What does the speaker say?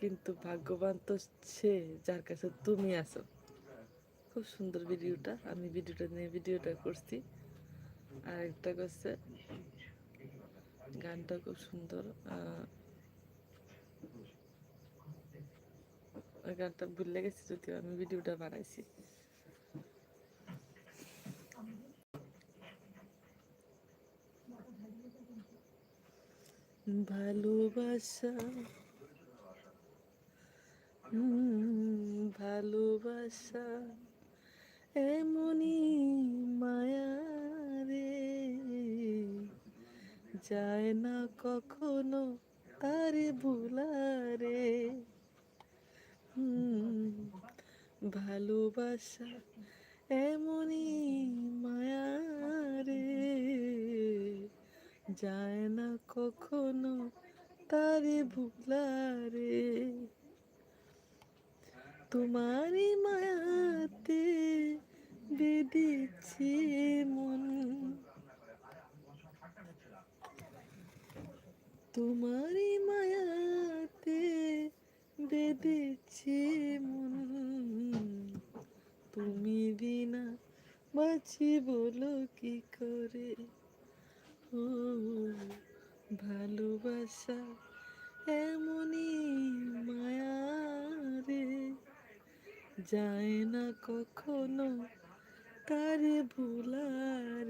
কিন্তু ভাগ্যবান তো সে যার কাছে তুমি আছো। খুব সুন্দর ভিডিওটা, আমি ভিডিওটা করছি। আর একটা করছে গানটা খুব সুন্দর। ওই গানটা ভুলে গেছি, যদিও আমি ভিডিওটা বানাইছি। ভালোবাসা, ভালোবাসা এমনই মায়া রে, যায় না কখনো তারে ভুলারে। ভালোবাসা এমনই মায়া রে, যায় না কখনো তারে ভুলারে। তোমারই মায়াতে বেঁধেছে মন, তোমারই মায়াতে বেঁধেছে মন। তুমি বিনা বাঁচি বলো কি করে। ও ভালোবাসা এমনই মায়া রে, যায় না কখনো তারে ভুলার।